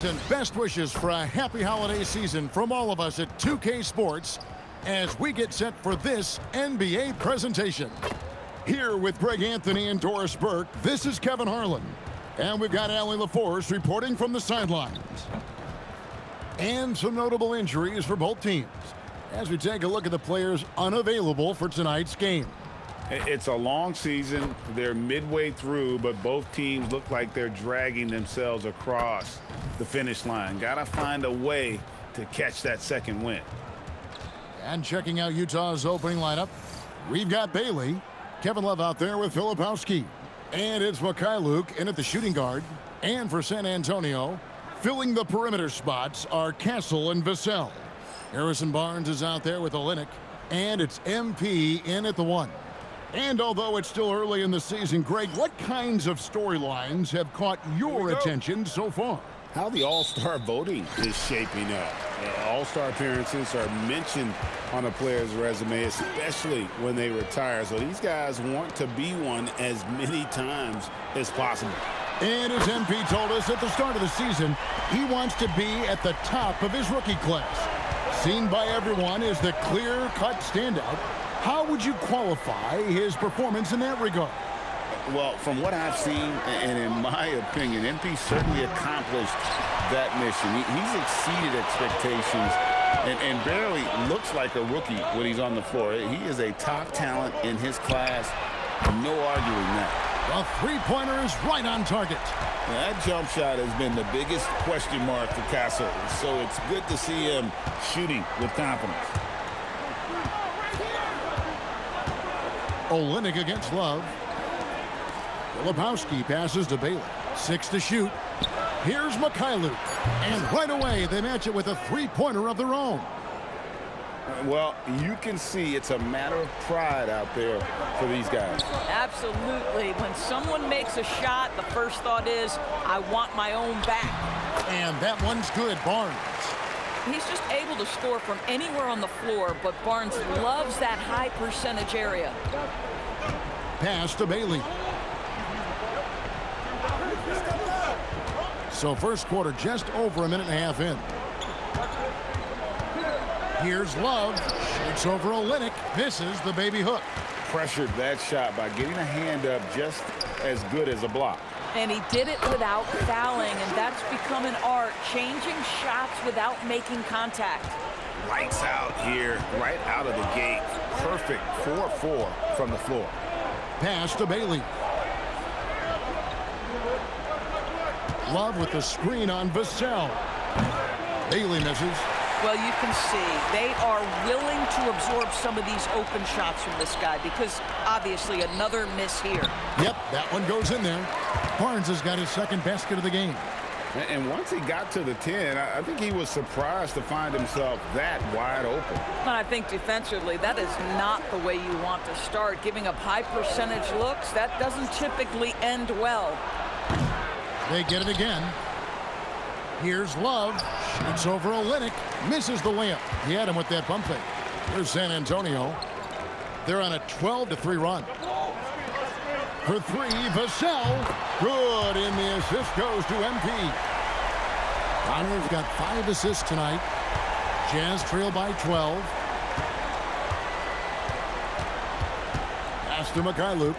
And best wishes for a happy holiday season from all of us at 2K Sports as we get set for this NBA presentation. Here with Greg Anthony and Doris Burke, this is Kevin Harlan. And we've got Allie LaForce reporting from the sidelines. And some notable injuries for both teams as we take a look at the players unavailable for tonight's game. It's a long season. They're midway through, but both teams look like they're dragging themselves across the finish line. Got to find a way to catch that second win. And checking out Utah's opening lineup, we've got Bailey, Kevin Love out there with Filipowski. And it's Mikhailuk in at the shooting guard. And for San Antonio, filling the perimeter spots are Castle and Vassell. Harrison Barnes is out there with Olynyk. And it's MP in at the one. And although it's still early in the season, Greg, what kinds of storylines have caught your attention so far? How the All-Star voting is shaping up. All-Star appearances are mentioned on a player's resume, especially when they retire. So these guys want to be one as many times as possible. And as MP told us at the start of the season, he wants to be at the top of his rookie class. Seen by everyone as the clear-cut standout, how would you qualify his performance in that regard? Well, from what I've seen, and in my opinion, MP certainly accomplished that mission. He's exceeded expectations and barely looks like a rookie when he's on the floor. He is a top talent in his class. No arguing that. The three-pointer is right on target. That jump shot has been the biggest question mark for Castle, so it's good to see him shooting with confidence. Olynyk against Love. Filipowski passes to Bailey. 6 to shoot. Here's Mikhailuk. And right away, they match it with a three-pointer of their own. Well, you can see it's a matter of pride out there for these guys. Absolutely. When someone makes a shot, the first thought is, I want my own back. And that one's good, Barnes. He's just able to score from anywhere on the floor, but Barnes loves that high percentage area. Pass to Bailey. So first quarter just over a minute and a half in. Here's Love. Shoots over Olynyk. Misses the baby hook. Pressured that shot by getting a hand up just as good as a block. And he did it without fouling, and that's become an art, changing shots without making contact. Lights out here, right out of the gate. Perfect 4-4 from the floor. Pass to Bailey. Love with the screen on Vassell. Bailey misses. Well, you can see they are willing to absorb some of these open shots from this guy because obviously another miss here. Yep, that one goes in there. Barnes has got his second basket of the game. And once he got to the 10, I think he was surprised to find himself that wide open. I think defensively, that is not the way you want to start. Giving up high percentage looks, that doesn't typically end well. They get it again. Here's Love. Shoots over Olynyk. Misses the layup. He had him with that pump fake. Here's San Antonio. They're on a 12-3 run. For three, Vassell. Good, and the assist goes to MP. Connor's got 5 assists tonight. Jazz trail by 12. Pass to Mikhailuk.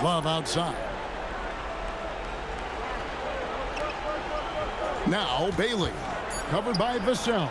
Love outside. Now Bailey. Covered by Vassell.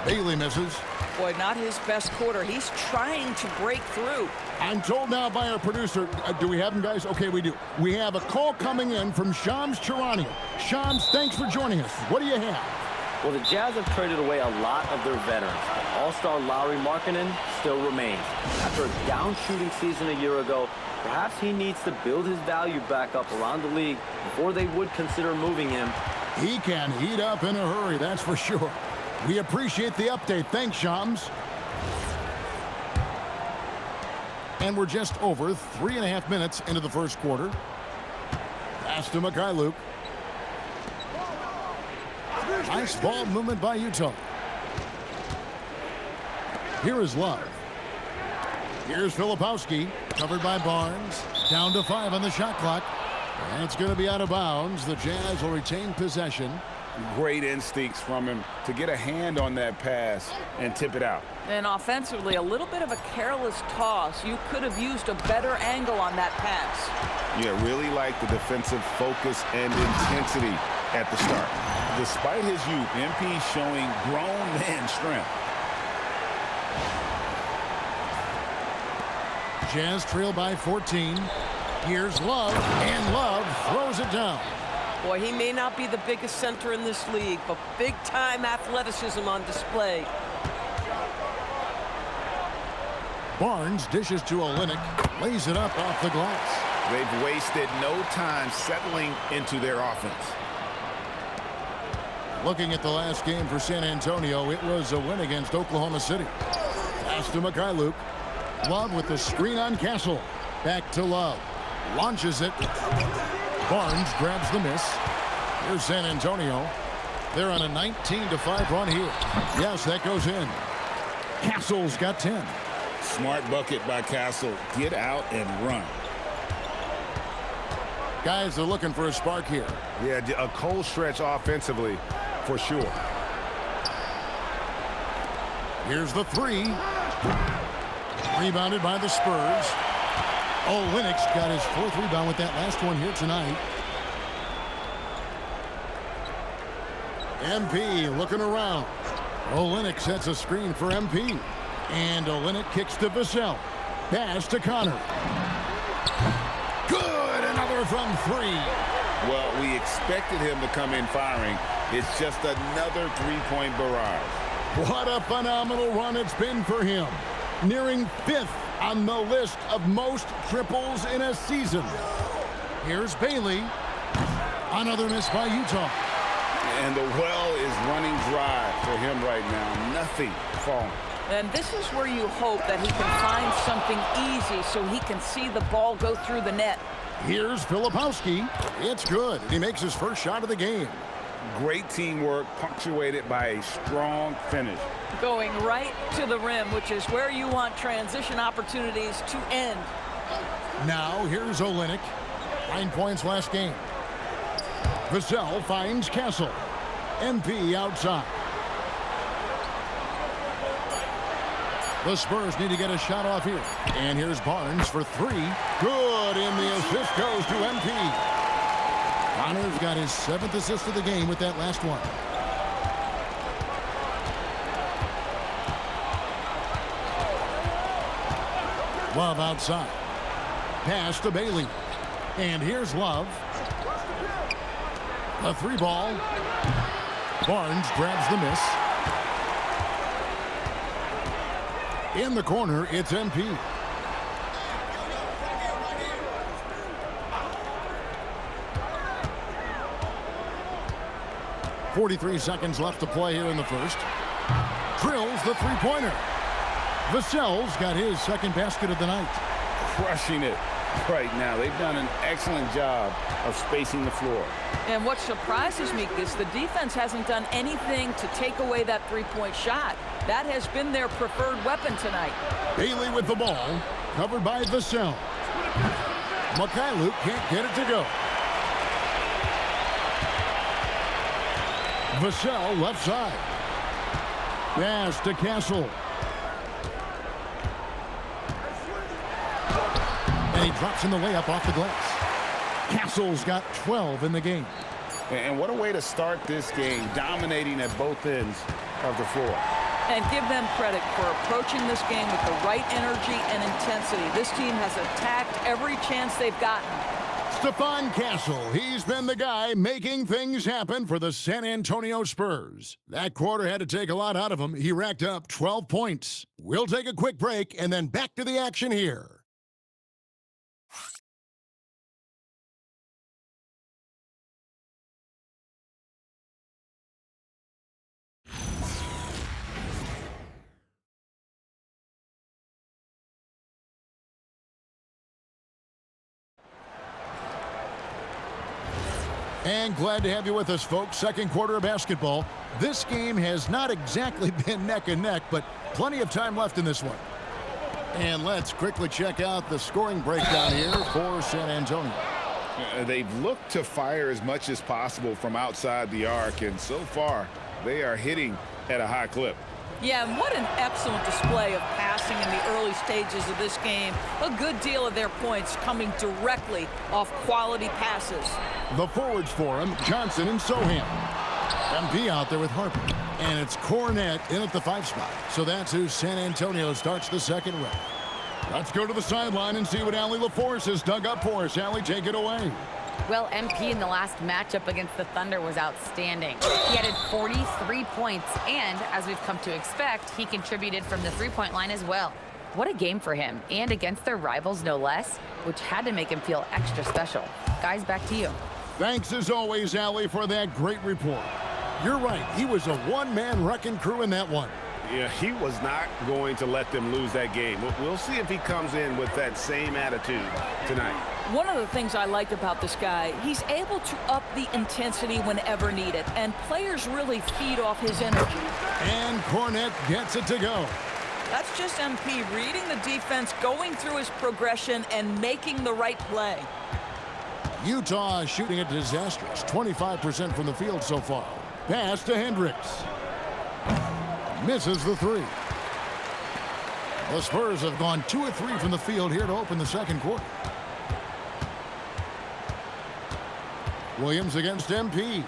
Bailey misses. Boy, not his best quarter. He's trying to break through. I'm told now by our producer, do we have him, guys? Okay, we do. We have a call coming in from Shams Charania. Shams, thanks for joining us. What do you have? Well, the Jazz have traded away a lot of their veterans. All-star Lauri Markkanen still remains. After a down shooting season a year ago, perhaps he needs to build his value back up around the league before they would consider moving him. He can heat up in a hurry, that's for sure. We appreciate the update. Thanks, Shams. And we're just over 3.5 minutes into the first quarter. Pass to Mikhailuk. Nice ball movement by Utah. Here is Love. Here's Filipowski, covered by Barnes. Down to 5 on the shot clock. And it's going to be out of bounds. The Jazz will retain possession. Great instincts from him to get a hand on that pass and tip it out. And offensively, a little bit of a careless toss. You could have used a better angle on that pass. Yeah, really like the defensive focus and intensity at the start. Despite his youth, MP showing grown man strength. Jazz trail by 14. Here's Love, and Love throws it down. Boy, he may not be the biggest center in this league, but big-time athleticism on display. Barnes dishes to Olynyk, lays it up off the glass. They've wasted no time settling into their offense. Looking at the last game for San Antonio, it was a win against Oklahoma City. Pass to Mikhailuk. Love with the screen on Castle. Back to Love. Launches it. Barnes grabs the miss. Here's San Antonio. They're on a 19-5 run here. Yes, that goes in. Castle's got 10. Smart bucket by Castle. Get out and run. Guys are looking for a spark here. Yeah, a cold stretch offensively, for sure. Here's the three. Rebounded by the Spurs. Olynyk's got his fourth rebound with that last one here tonight. MP looking around. Olynyk sets a screen for MP. And Olynyk kicks to Vassell. Pass to Connor. Good! Another from three. Well, we expected him to come in firing. It's just another three-point barrage. What a phenomenal run it's been for him. Nearing fifth on the list of most triples in a season. Here's Bailey. Another miss by Utah. And the well is running dry for him right now. Nothing falling. And this is where you hope that he can find something easy so he can see the ball go through the net. Here's Filipowski. It's good. He makes his first shot of the game. Great teamwork punctuated by a strong finish. Going right to the rim, which is where you want transition opportunities to end. Now here's Olynyk. 9 points last game. Vassell finds Castle. MP outside. The Spurs need to get a shot off here. And here's Barnes for three. Good, and the assist goes to MP. Connor's got his 7th assist of the game with that last one. Love outside. Pass to Bailey. And here's Love. A three ball. Barnes grabs the miss. In the corner, it's MP. .43 seconds left to play here in the first. Drills the three-pointer. Vassell's got his second basket of the night. Crushing it right now. They've done an excellent job of spacing the floor. And what surprises me is the defense hasn't done anything to take away that three-point shot. That has been their preferred weapon tonight. Bailey with the ball, covered by Vassell. Mikhailuk can't get it to go. Vassell left side. Pass to Castle. And he drops in the layup off the glass. Castle's got 12 in the game. And what a way to start this game, dominating at both ends of the floor. And give them credit for approaching this game with the right energy and intensity. This team has attacked every chance they've gotten. Stephon Castle, he's been the guy making things happen for the San Antonio Spurs. That quarter had to take a lot out of him. He racked up 12 points. We'll take a quick break and then back to the action here. And glad to have you with us, folks. Second quarter of basketball. This game has not exactly been neck and neck, but plenty of time left in this one. And let's quickly check out the scoring breakdown here for San Antonio. They've looked to fire as much as possible from outside the arc, and so far, they are hitting at a high clip. Yeah, and what an excellent display of passing in the early stages of this game. A good deal of their points coming directly off quality passes. The forwards for him, Johnson and Sohan. MP out there with Harper. And it's Cornette in at the 5 spot. So that's who San Antonio starts the second with. Let's go to the sideline and see what Allie LaForce has dug up for us. Allie, take it away. Well, MP in the last matchup against the Thunder was outstanding. He added 43 points, and as we've come to expect, he contributed from the three-point line as well. What a game for him, and against their rivals no less, which had to make him feel extra special. Guys, back to you. Thanks as always, Allie, for that great report. You're right, he was a one-man wrecking crew in that one. Yeah, he was not going to let them lose that game. We'll see if he comes in with that same attitude tonight. One of the things I like about this guy, he's able to up the intensity whenever needed, and players really feed off his energy. And Cornette gets it to go. That's just MP reading the defense, going through his progression, and making the right play. Utah is shooting a disastrous 25% from the field so far. Pass to Hendricks. Misses the 3. The Spurs have gone 2 of 3 from the field here to open the second quarter. Williams against MP.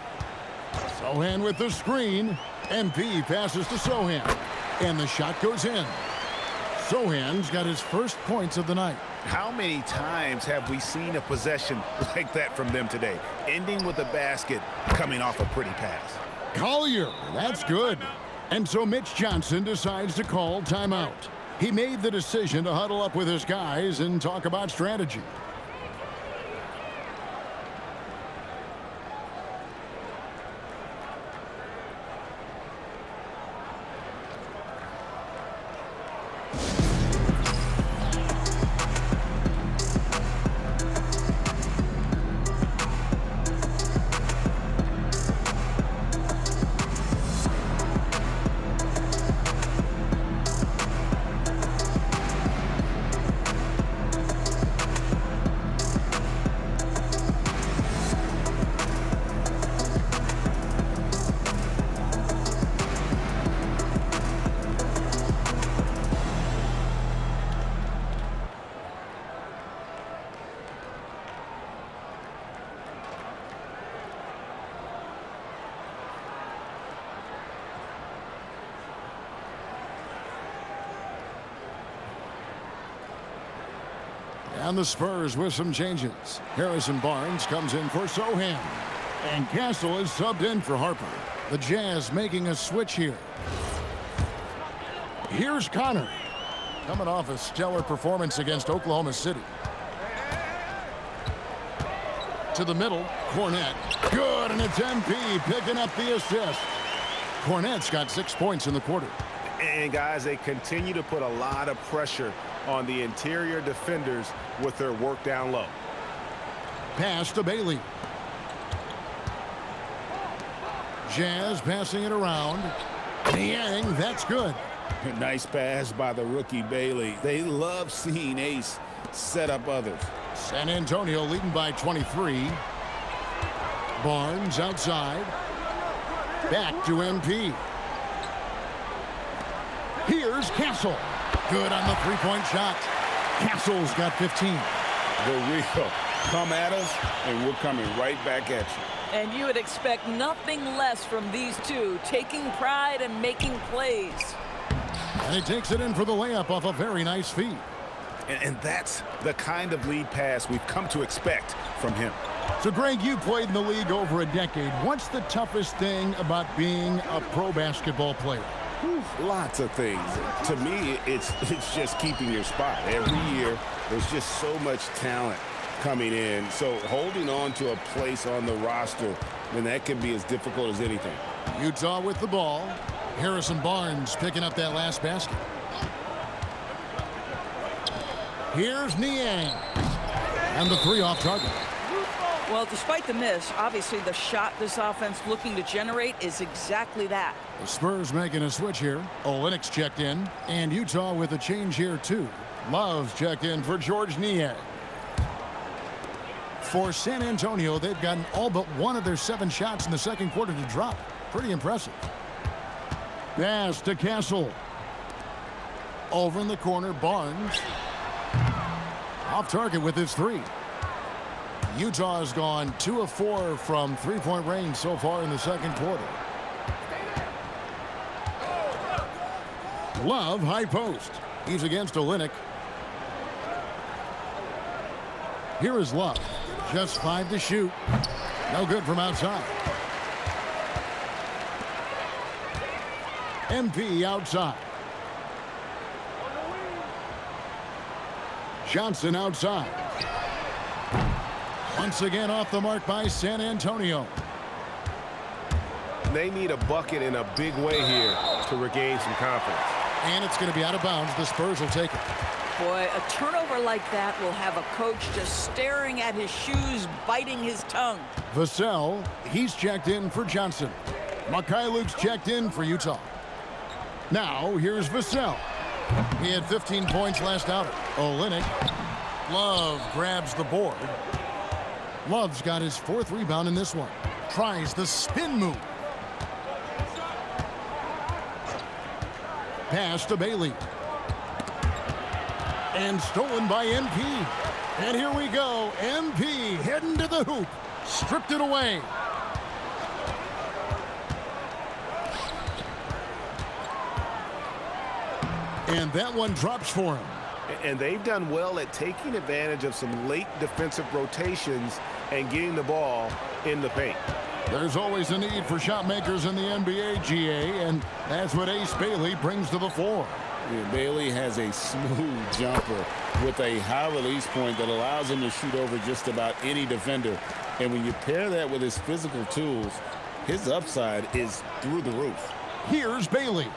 Sohan with the screen. MP passes to Sohan. And the shot goes in. Sohan's got his first points of the night. How many times have we seen a possession like that from them today, ending with a basket coming off a pretty pass? Collier, that's good. And so Mitch Johnson decides to call timeout. He made the decision to huddle up with his guys and talk about strategy. And the Spurs with some changes. Harrison Barnes comes in for Sohan. And Castle is subbed in for Harper. The Jazz making a switch here. Here's Connor. Coming off a stellar performance against Oklahoma City. To the middle, Cornette. Good, and it's MP picking up the assist. Cornette's got 6 points in the quarter. And guys, they continue to put a lot of pressure on the interior defenders with their work down low. Pass to Bailey. Jazz passing it around. Niang, that's good. Nice pass by the rookie Bailey. They love seeing Ace set up others. San Antonio leading by 23. Barnes outside. Back to MP. Here's Castle. Good on the three-point shot. Castle's got 15. The real come at us, and we're coming right back at you. And you would expect nothing less from these two, taking pride and making plays. And he takes it in for the layup off a very nice feed. And that's the kind of lead pass we've come to expect from him. So, Greg, you played in the league over a decade. What's the toughest thing about being a pro basketball player? Lots of things. To me, it's just keeping your spot. Every year, there's just so much talent coming in. So holding on to a place on the roster, then that can be as difficult as anything. Utah with the ball. Harrison Barnes picking up that last basket. Here's Niang. And the 3 off target. Well, despite the miss, obviously the shot this offense looking to generate is exactly that. The Spurs making a switch here. Olynyk checked in. And Utah with a change here, too. Love's checked in for Georges Niang. For San Antonio, they've gotten all but one of their 7 shots in the second quarter to drop. Pretty impressive. Pass to Castle. Over in the corner, Barnes. Off target with his 3. Utah has gone 2 of 4 from three-point range so far in the second quarter. Love, high post. He's against Olynyk. Here is Love. Just 5 to shoot. No good from outside. MP outside. Johnson outside. Once again off the mark by San Antonio. They need a bucket in a big way here to regain some confidence. And it's going to be out of bounds. The Spurs will take it. Boy, a turnover like that will have a coach just staring at his shoes, biting his tongue. Vassell, he's checked in for Johnson. Mikhailuk's checked in for Utah. Now, here's Vassell. He had 15 points last outing. Olynyk. Love grabs the board. Love's got his 4th rebound in this one. Tries the spin move. Pass to Bailey. And stolen by MP. And here we go. MP heading to the hoop. Stripped it away. And that one drops for him. And they've done well at taking advantage of some late defensive rotations and getting the ball in the paint. There's always a need for shot makers in the NBA, GA, and that's what Ace Bailey brings to the floor. Yeah, Bailey has a smooth jumper with a high release point that allows him to shoot over just about any defender. And when you pair that with his physical tools, his upside is through the roof. Here's Bailey.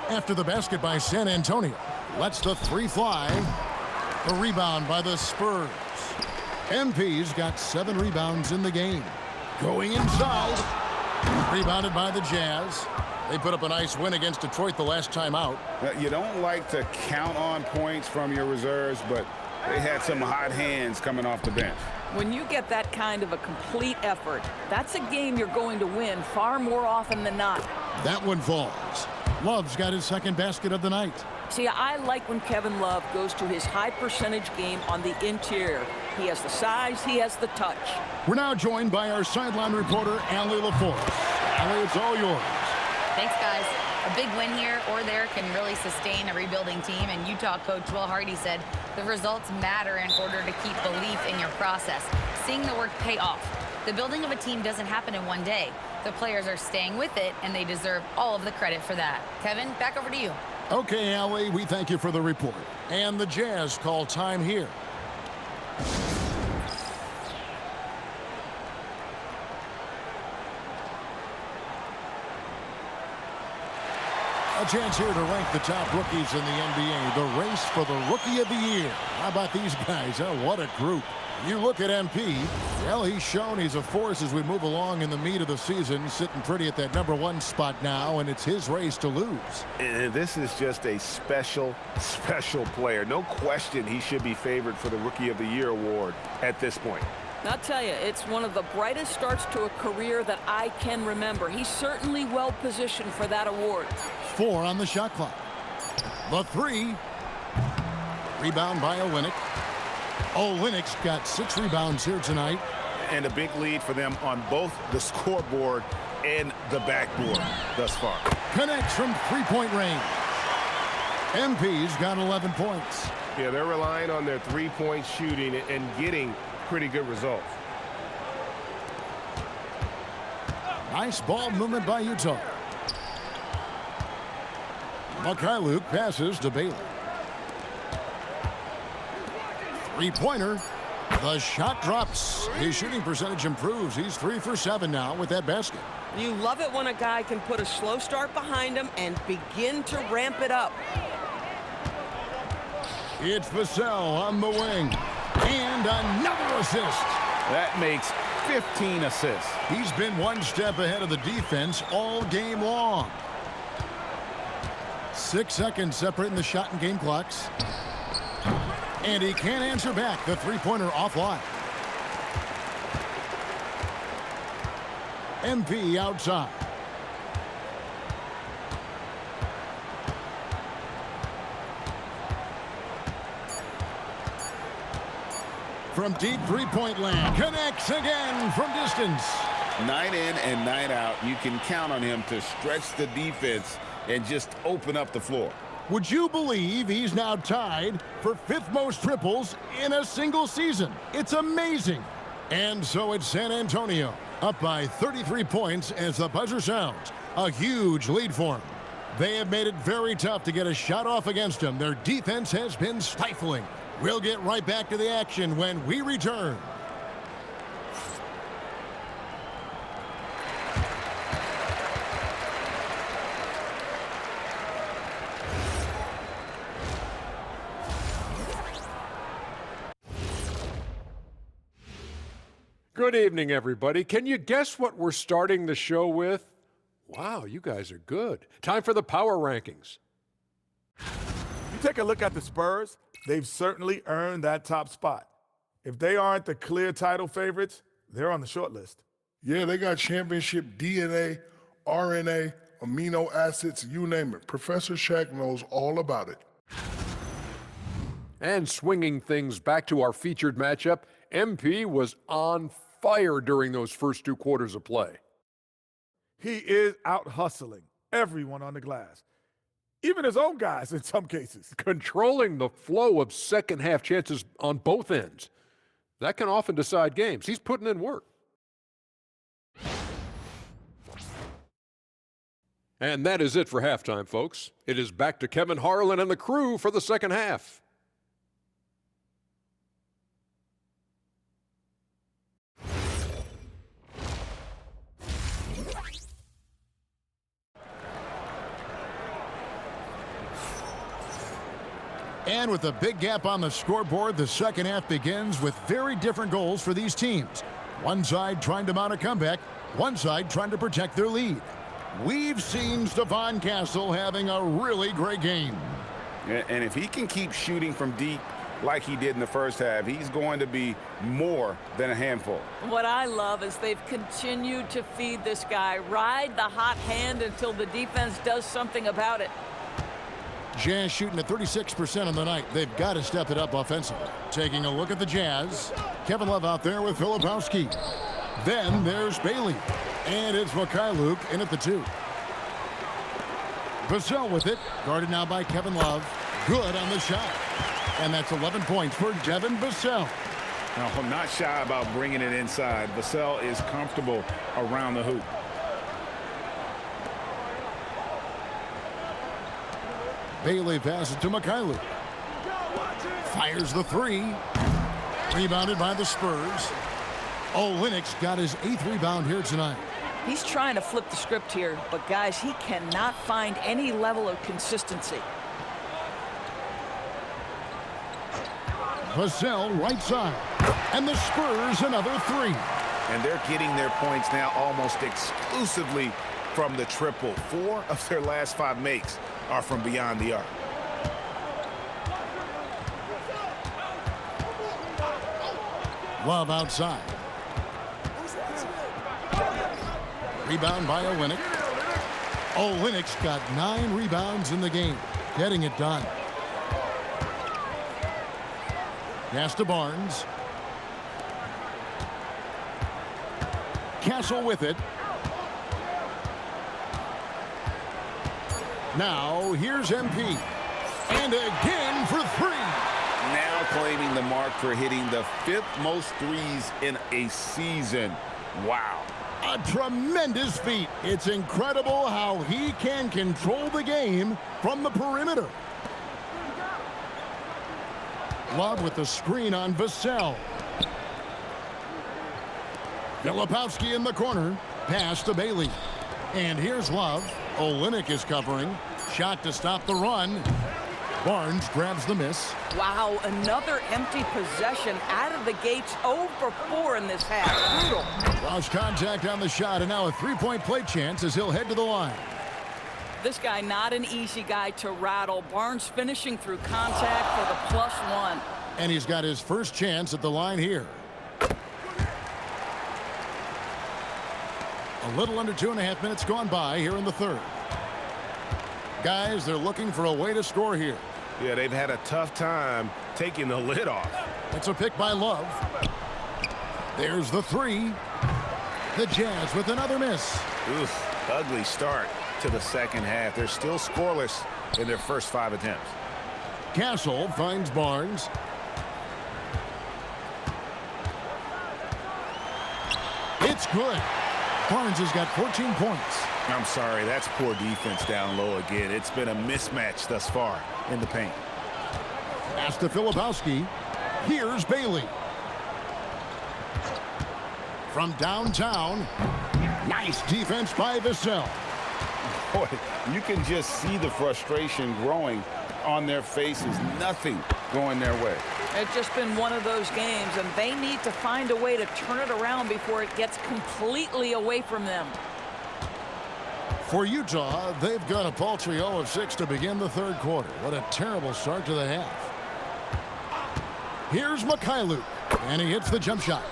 After the basket by San Antonio. Lets the 3 fly. A rebound by the Spurs. MP's got 7 rebounds in the game. Going inside. Rebounded by the Jazz. They put up a nice win against Detroit the last time out. You don't like to count on points from your reserves, but they had some hot hands coming off the bench. When you get that kind of a complete effort, that's a game you're going to win far more often than not. That one falls. Love's got his 2nd basket of the night. See, I like when Kevin Love goes to his high percentage game on the interior. He has the size, he has the touch. We're now joined by our sideline reporter, Allie LaForce. Allie, it's all yours. Thanks, guys. A big win here or there can really sustain a rebuilding team, and Utah coach Will Hardy said the results matter in order to keep belief in your process. Seeing the work pay off. The building of a team doesn't happen in one day. The players are staying with it, and they deserve all of the credit for that. Kevin, back over to you. Okay, Allie, we thank you for the report. And the Jazz call time here. A chance here to rank the top rookies in the NBA. The race for the Rookie of the Year. How about these guys? Oh, what a group. You look at MP. Well, he's shown he's a force as we move along in the meat of the season. Sitting pretty at that #1 spot now, and it's his race to lose. And this is just a special player. No question he should be favored for the Rookie of the Year award at this point. I'll tell you, it's one of the brightest starts to a career that I can remember. He's certainly well positioned for that award. 4 on the shot clock. The 3. Rebound by Olynyk. Olynyk's got 6 rebounds here tonight. And a big lead for them on both the scoreboard and the backboard thus far. Connects from 3-point range. MP's got 11 points. Yeah, they're relying on their 3-point shooting and getting pretty good results. Nice ball movement by Utah. Mikhailuk passes to Bailey. 3-pointer. The shot drops. His shooting percentage improves. He's 3 for 7 now with that basket. You love it when a guy can put a slow start behind him and begin to ramp it up. It's Vassell on the wing. And another assist. That makes 15 assists. He's been one step ahead of the defense all game long. 6 seconds separating the shot and game clocks. And he can't answer back. The 3-pointer offline. MP outside. From deep three-point land, connects again from distance. Night in and night out, you can count on him to stretch the defense and just open up the floor. Would you believe he's now tied for 5th most triples in a single season? It's amazing. And so it's San Antonio, up by 33 points as the buzzer sounds. A huge lead for them. They have made it very tough to get a shot off against them. Their defense has been stifling. We'll get right back to the action when we return. Good evening, everybody. Can you guess what we're starting the show with? Wow, you guys are good. Time for the power rankings. You take a look at the Spurs, they've certainly earned that top spot. If they aren't the clear title favorites, they're on the short list. Yeah, they got championship DNA, RNA, amino acids, you name it. Professor Shaq knows all about it. And swinging things back to our featured matchup, MP was on fire during those first 2 quarters of play. He is out hustling everyone on the glass, even his own guys in some cases. Controlling the flow of second-half chances on both ends. That can often decide games. He's putting in work. And that is it for halftime, folks. It is back to Kevin Harlan and the crew for the second half. And with a big gap on the scoreboard, the second half begins with very different goals for these teams. One side trying to mount a comeback, one side trying to protect their lead. We've seen Stephon Castle having a really great game. And if he can keep shooting from deep like he did in the first half, he's going to be more than a handful. What I love is they've continued to feed this guy, ride the hot hand until the defense does something about it. Jazz shooting at 36% on the night. They've got to step it up offensively. Taking a look at the Jazz. Kevin Love out there with Filipowski. Then there's Bailey. And it's Mikhailuk in at the 2. Vassell with it. Guarded now by Kevin Love. Good on the shot. And that's 11 points for Devin Vassell. Now, I'm not shy about bringing it inside. Vassell is comfortable around the hoop. Bailey passes to Mikhailuk. Fires the 3. Rebounded by the Spurs. Olynyk's got his 8th rebound here tonight. He's trying to flip the script here, but guys, he cannot find any level of consistency. Vassell right side. And the Spurs another 3. And they're getting their points now almost exclusively from the triple. 4 of their last 5 makes are from beyond the arc. Love outside. Rebound by Olynyk. Olynyk's got 9 rebounds in the game. Getting it done. Pass to Barnes. Castle with it. Now, here's MP. And again for 3. Now claiming the mark for hitting the 5th most threes in a season. Wow. A tremendous feat. It's incredible how he can control the game from the perimeter. Love with the screen on Vassell. Filipowski in the corner. Pass to Bailey. And here's Love. Olynyk is covering. Shot to stop the run. Barnes grabs the miss. Wow, another empty possession out of the gates. 0 for 4 in this half. Brutal. Lost contact on the shot, and now a 3-point play chance as he'll head to the line. This guy not an easy guy to rattle. Barnes finishing through contact for the +1. And he's got his first chance at the line here. A little under 2.5 minutes gone by here in the third. Guys, they're looking for a way to score here. Yeah, they've had a tough time taking the lid off. It's a pick by Love. There's the three. The Jazz with another miss. Oof, ugly start to the second half. They're still scoreless in their first 5 attempts. Castle finds Barnes. It's good. Barnes has got 14 points. I'm sorry, that's poor defense down low again. It's been a mismatch thus far in the paint. Pass to Filipowski. Here's Bailey. From downtown. Nice defense by Vassell. Boy, you can just see the frustration growing on their faces. Nothing going their way. It's just been one of those games, and they need to find a way to turn it around before it gets completely away from them. For Utah, they've got a paltry 0 of 6 to begin the third quarter. What a terrible start to the half. Here's Mikhailuk, and he hits the jump shot.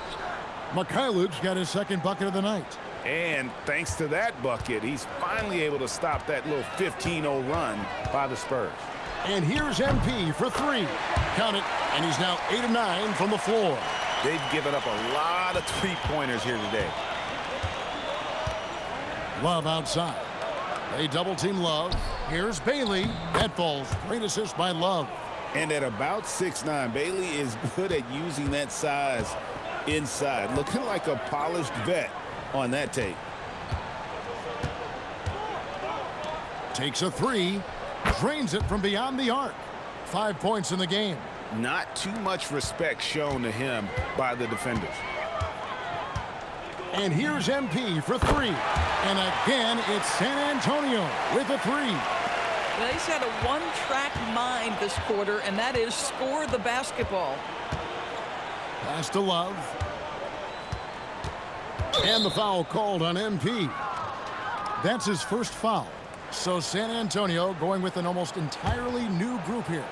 Mikhailuk's got his second bucket of the night. And thanks to that bucket, he's finally able to stop that little 15-0 run by the Spurs. And here's MP for 3. Count it, and he's now 8 of 9 from the floor. They've given up a lot of three-pointers here today. Love outside. They double-team Love. Here's Bailey. That falls. Great assist by Love. And at about 6'9", Bailey is good at using that size inside. Looking like a polished vet on that tape. Takes a 3. Drains it from beyond the arc. 5 points in the game. Not too much respect shown to him by the defenders. And here's MP for 3. And again, it's San Antonio with a 3. Well, he's had a one-track mind this quarter, and that is score the basketball. Pass to Love. And the foul called on MP. That's his first foul. So San Antonio going with an almost entirely new group here.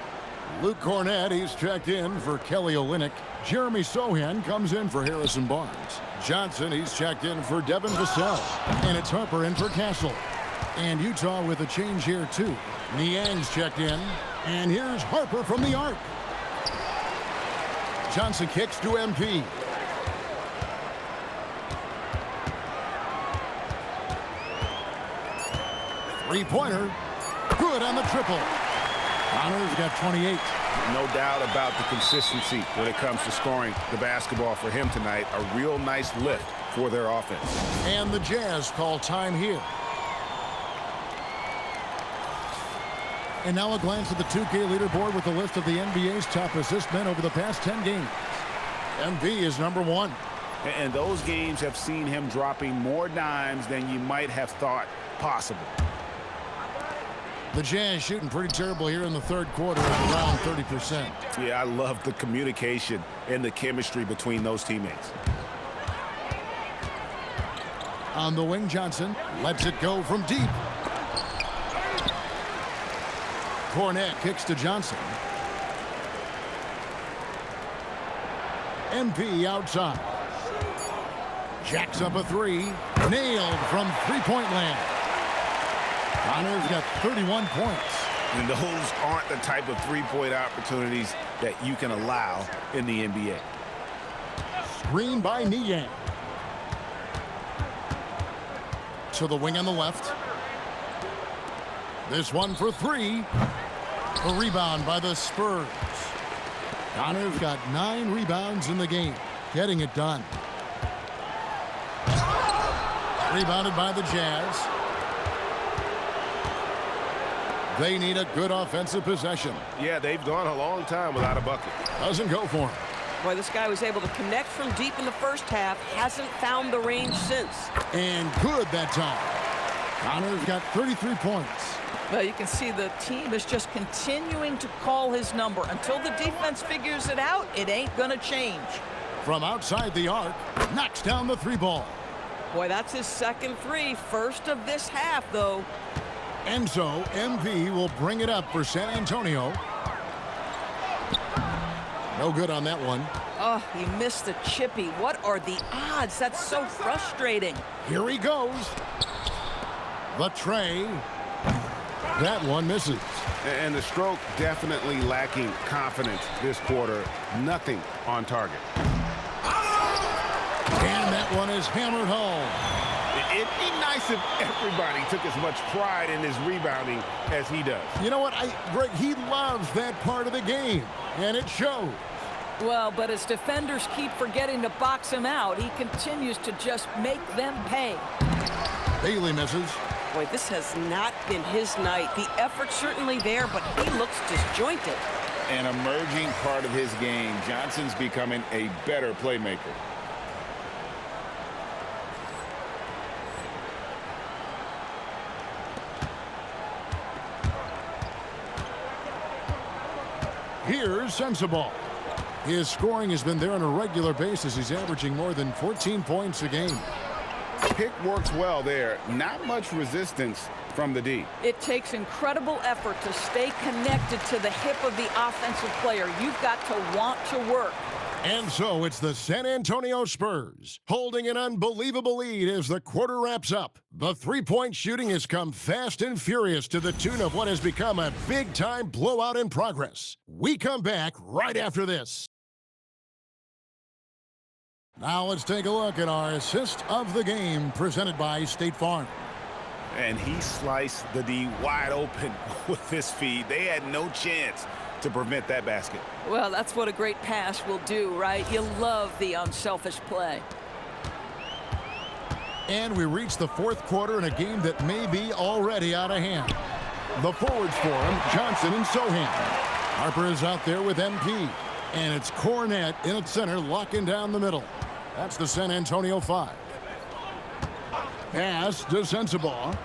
Luke Cornett, he's checked in for Kelly Olynyk. Jeremy Sohan comes in for Harrison Barnes. Johnson, he's checked in for Devin Vassell. And it's Harper in for Castle. And Utah with a change here, too. Niang's checked in. And here's Harper from the arc. Johnson kicks to MP. Three-pointer. Good on the triple. Connor's got 28. No doubt about the consistency when it comes to scoring the basketball for him tonight. A real nice lift for their offense. And the Jazz call time here. And now a glance at the 2K leaderboard with a list of the NBA's top assist men over the past 10 games. MV is number 1. And those games have seen him dropping more dimes than you might have thought possible. The Jazz shooting pretty terrible here in the third quarter at around 30%. Yeah, I love the communication and the chemistry between those teammates. On the wing, Johnson lets it go from deep. Cornett kicks to Johnson. MP outside. Jacks up a 3. Nailed from three-point land. Connor's got 31 points. And those aren't the type of three-point opportunities that you can allow in the NBA. Screen by Niang. To the wing on the left. This one for 3. A rebound by the Spurs. Connor's got 9 rebounds in the game. Getting it done. Rebounded by the Jazz. They need a good offensive possession. Yeah, they've gone a long time without a bucket. Doesn't go for him. Boy, this guy was able to connect from deep in the first half. Hasn't found the range since. And good that time. Connor's got 33 points. Well, you can see the team is just continuing to call his number. Until the defense figures it out, it ain't going to change. From outside the arc, knocks down the 3 ball. Boy, that's his second 3. First of this half, though. And so, MV will bring it up for San Antonio. No good on that one. Oh, he missed the chippy. What are the odds? That's so frustrating. Here he goes. The tray. That one misses. And the stroke definitely lacking confidence this quarter. Nothing on target. And that one is hammered home. It'd be nice if everybody took as much pride in his rebounding as he does. You know what, Greg, he loves that part of the game, and it shows. Well, but as defenders keep forgetting to box him out, he continues to just make them pay. Bailey misses. Boy, this has not been his night. The effort's certainly there, but he looks disjointed. An emerging part of his game. Johnson's becoming a better playmaker. Here's Sensabaugh. His scoring has been there on a regular basis. He's averaging more than 14 points a game. Pick works well there. Not much resistance from the D. It takes incredible effort to stay connected to the hip of the offensive player. You've got to want to work. And so it's the San Antonio Spurs holding an unbelievable lead as the quarter wraps up. The three-point shooting has come fast and furious to the tune of what has become a big-time blowout in progress. We come back right after this. Now let's take a look at our assist of the game presented by State Farm. And he sliced the D wide open with his feed. They had no chance to prevent that basket. Well, that's what a great pass will do, right? You love the unselfish play. And we reach the fourth quarter in a game that may be already out of hand. The forwards for him, Johnson and Sohan. Harper is out there with MP. And it's Cornette in at center, locking down the middle. That's the San Antonio 5. Pass to Sensabaugh.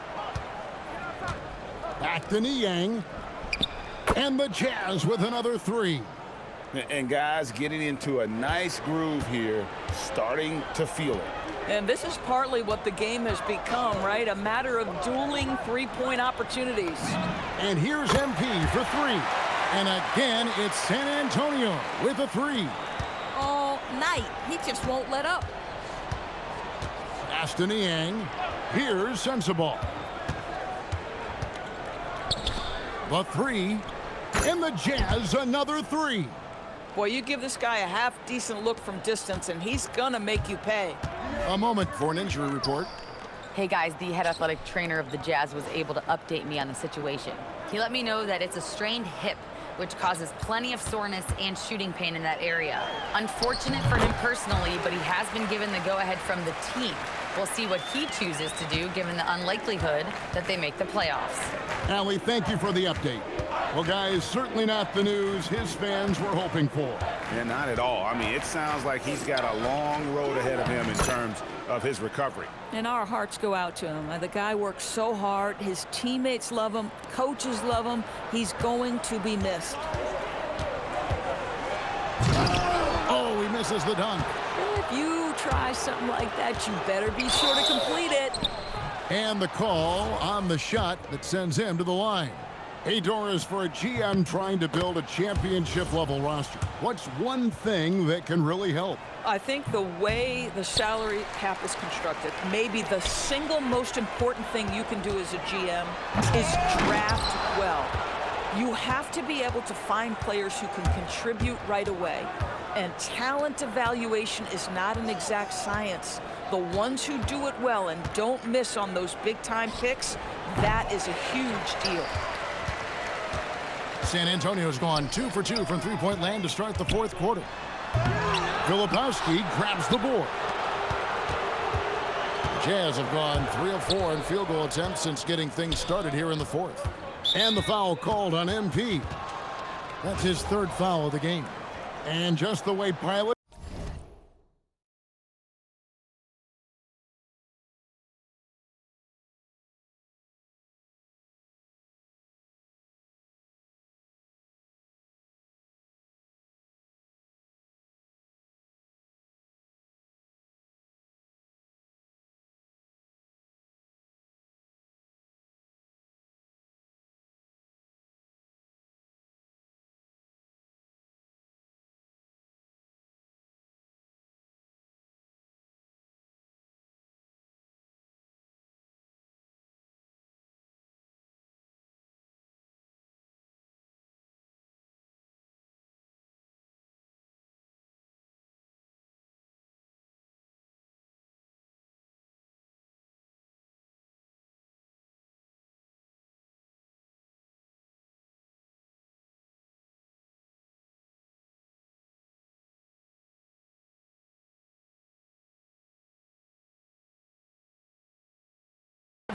Back to Niang. And the Jazz with another three. And guys getting into a nice groove here, starting to feel it. And this is partly what the game has become, right? A matter of dueling three-point opportunities. And here's MP for three. And again, it's San Antonio with a three. All night. He just won't let up. Pass to Niang. Here's Sensabaugh. The three. And the Jazz another three. Boy, you give this guy a half-decent look from distance, and he's gonna make you pay. A moment for an injury report. Hey guys, the head athletic trainer of the Jazz was able to update me on the situation. He let me know that it's a strained hip, which causes plenty of soreness and shooting pain in that area. Unfortunate for him personally, but he has been given the go-ahead from the team. We'll see what he chooses to do given the unlikelihood that they make the playoffs. Allie, thank you for the update. Well, guys, certainly not the news his fans were hoping for. Yeah, not at all. I mean, it sounds like he's got a long road ahead of him in terms of his recovery. And our hearts go out to him. The guy works so hard. His teammates love him. Coaches love him. He's going to be missed. Oh, he misses the dunk. If you try something like that, you better be sure to complete it. And the call on the shot that sends him to the line. Hey, Doris, for a GM trying to build a championship-level roster, what's one thing that can really help? I think the way the salary cap is constructed, maybe the single most important thing you can do as a GM is draft well. You have to be able to find players who can contribute right away. And talent evaluation is not an exact science. The ones who do it well and don't miss on those big-time picks, that is a huge deal. San Antonio's gone 2 for 2 from three-point land to start the fourth quarter. Filipowski grabs the board. Jazz have gone 3 of 4 in field goal attempts since getting things started here in the fourth. And the foul called on MP. That's his third foul of the game. And just the way Pilot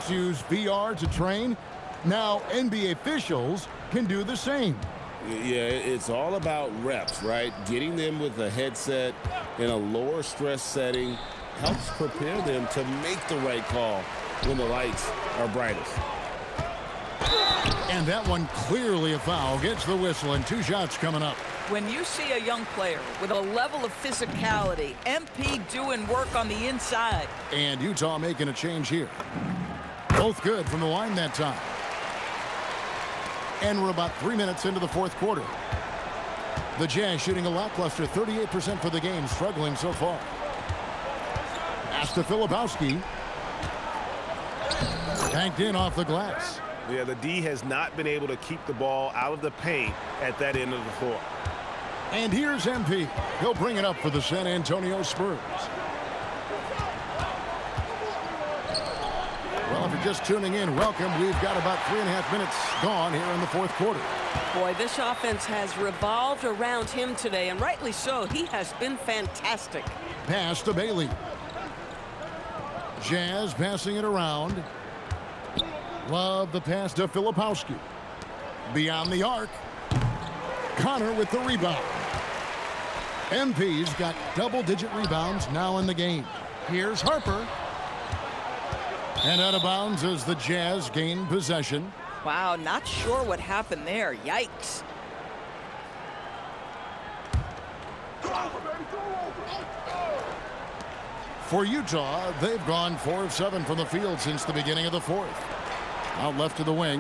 Use VR to train. Now NBA officials can do the same. Yeah, it's all about reps, right? Getting them with a headset in a lower stress setting helps prepare them to make the right call when the lights are brightest. And that one clearly a foul. Gets the whistle, and 2 shots coming up. When you see a young player with a level of physicality, MP doing work on the inside. And Utah making a change here. Both good from the line that time. And we're about 3 minutes into the fourth quarter. The Jazz shooting a lackluster 38% for the game, struggling so far. Pass to Filipowski. Tanked in off the glass. Yeah, the D has not been able to keep the ball out of the paint at that end of the floor. And here's MP. He'll bring it up for the San Antonio Spurs. Well, if you're just tuning in, welcome. We've got about 3.5 minutes gone here in the fourth quarter. Boy, this offense has revolved around him today, and rightly so. He has been fantastic. Pass to Bailey. Jazz passing it around. Love the pass to Filipowski. Beyond the arc. Connor with the rebound. MP's got double-digit rebounds now in the game. Here's Harper. And out of bounds as the Jazz gain possession. Wow, not sure what happened there. Yikes. For Utah, they've gone 4 of 7 from the field since the beginning of the fourth. Out left to the wing.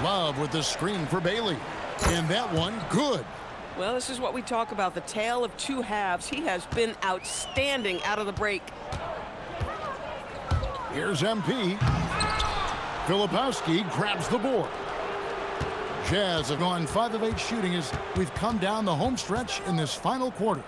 Love with the screen for Bailey. And that one, good. Well, this is what we talk about, the tale of 2 halves. He has been outstanding out of the break. Here's MP. Filipowski grabs the board. Jazz have gone 5 of 8 shooting as we've come down the home stretch in this final quarter.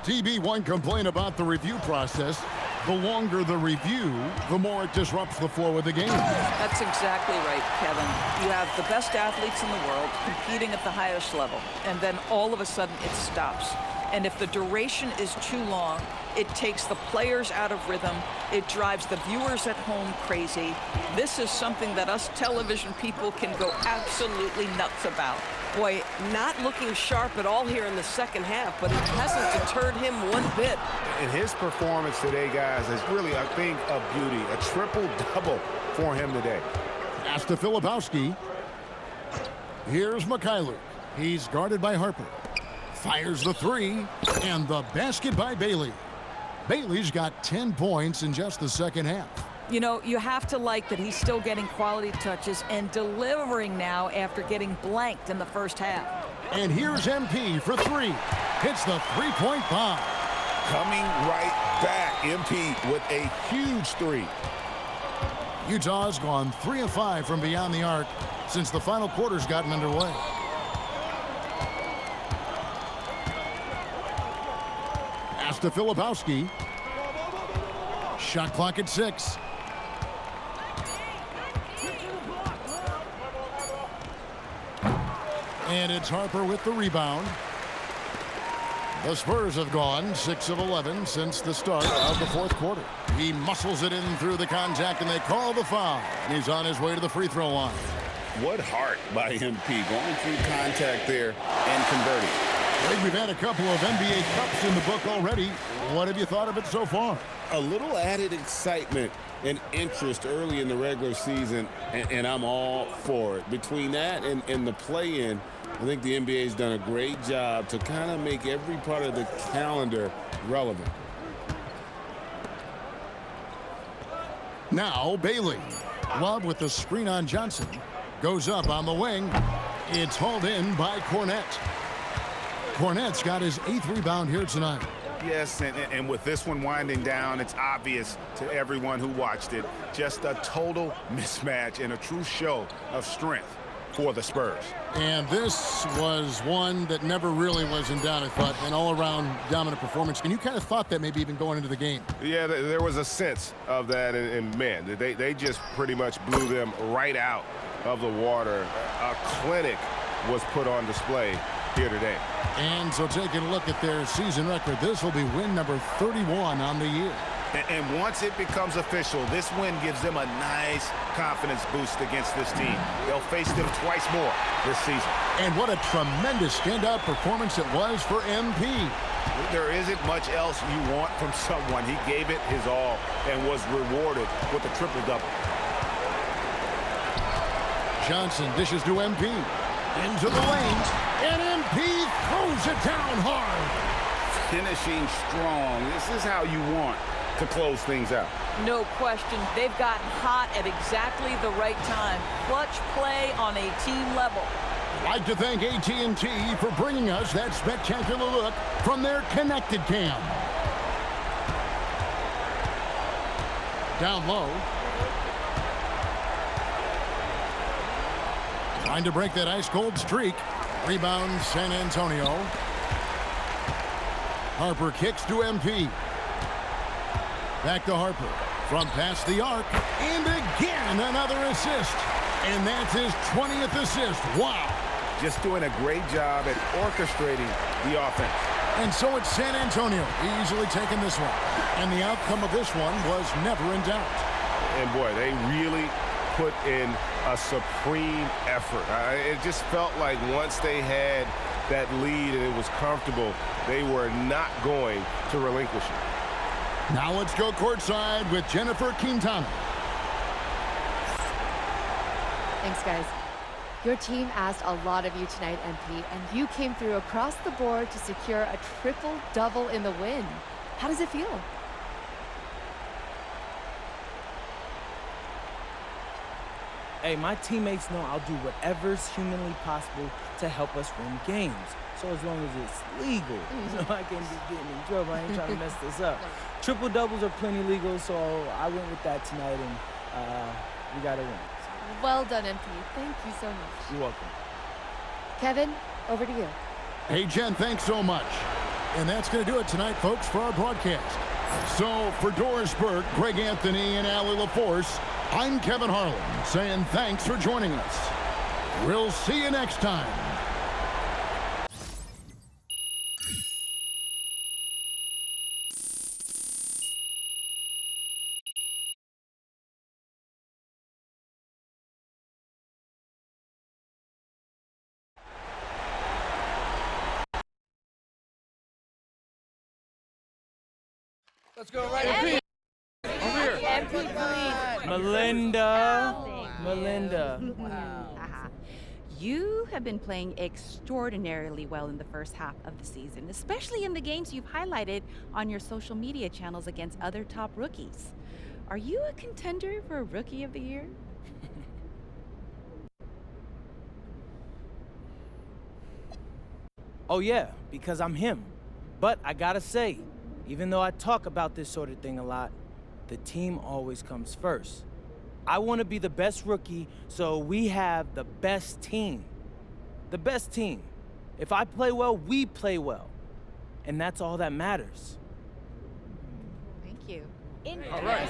TB1 complained about the review process. The longer the review, the more it disrupts the flow of the game. That's exactly right, Kevin. You have the best athletes in the world competing at the highest level, and then all of a sudden it stops. And if the duration is too long, it takes the players out of rhythm. It drives the viewers at home crazy. This is something that us television people can go absolutely nuts about. Boy, not looking sharp at all here in the second half, but it hasn't deterred him one bit. And his performance today, guys, is really a thing of beauty. A triple-double for him today. Pass to Filipowski. Here's Mikhailuk. He's guarded by Harper. Fires the 3, and the basket by Bailey. Bailey's got 10 points in just the second half. You know, you have to like that he's still getting quality touches and delivering now after getting blanked in the first half. And here's MP for 3. Hits the 3-point bomb. Coming right back, MP with a huge 3. Utah's gone 3 of 5 from beyond the arc since the final quarter's gotten underway. Pass to Filipowski. Shot clock at 6. And it's Harper with the rebound. The Spurs have gone 6 of 11 since the start of the fourth quarter. He muscles it in through the contact, and they call the foul. And he's on his way to the free throw line. What heart by MP, going through contact there and converting. I think we've had a couple of NBA Cups in the book already. What have you thought of it so far? A little added excitement and interest early in the regular season, and I'm all for it. Between that and the play-in, I think the NBA's done a great job to kind of make every part of the calendar relevant. Now Bailey. Love with the screen on Johnson. Goes up on the wing. It's hauled in by Kornet. Kornet's got his 8th rebound here tonight. Yes, and with this one winding down, it's obvious to everyone who watched it. Just a total mismatch and a true show of strength for the Spurs. And this was one that never really was in doubt, I thought, an all-around dominant performance. And you kind of thought that maybe even going into the game. Yeah, there was a sense of that, and man, they just pretty much blew them right out of the water. A clinic was put on display here today. And so taking a look at their season record, this will be win number 31 on the year. And once it becomes official, this win gives them a nice confidence boost against this team. They'll face them twice more this season. And what a tremendous standout performance it was for MP. There isn't much else you want from someone. He gave it his all and was rewarded with a triple-double. Johnson dishes to MP. Into the lane. And MP throws it down hard. Finishing strong. This is how you want to close things out. No question. They've gotten hot at exactly the right time. Clutch play on a team level. I'd like to thank AT&T for bringing us that spectacular look from their connected cam. Down low. Trying to break that ice-cold streak. Rebound, San Antonio. Harper kicks to MP. Back to Harper. From past the arc. And again, another assist. And that's his 20th assist. Wow. Just doing a great job at orchestrating the offense. And so it's San Antonio easily taking this one. And the outcome of this one was never in doubt. And boy, they really put in a supreme effort. It just felt like once they had that lead and it was comfortable, they were not going to relinquish it. Now let's go courtside with Jennifer Quintana. Thanks, guys. Your team asked a lot of you tonight, MP, and you came through across the board to secure a triple-double in the win. How does it feel? Hey, my teammates know I'll do whatever's humanly possible to help us win games. So as long as it's legal, I can't be getting in trouble. I ain't trying to mess this up. Triple-doubles are plenty legal, so I went with that tonight, and we got to win. Well done, MP. Thank you so much. You're welcome. Kevin, over to you. Hey, Jen, thanks so much. And that's going to do it tonight, folks, for our broadcast. So for Doris Burke, Greg Anthony, and Allie LaForce, I'm Kevin Harlan saying thanks for joining us. We'll see you next time. Let's go right MP. Over here. MP, please. Melinda. You have been playing extraordinarily well in the first half of the season, especially in the games you've highlighted on your social media channels against other top rookies. Are you a contender for Rookie of the Year? Oh, yeah, because I'm him. But I gotta say, even though I talk about this sort of thing a lot, the team always comes first. I want to be the best rookie, so we have the best team. The best team. If I play well, we play well. And that's all that matters. Thank you. All right.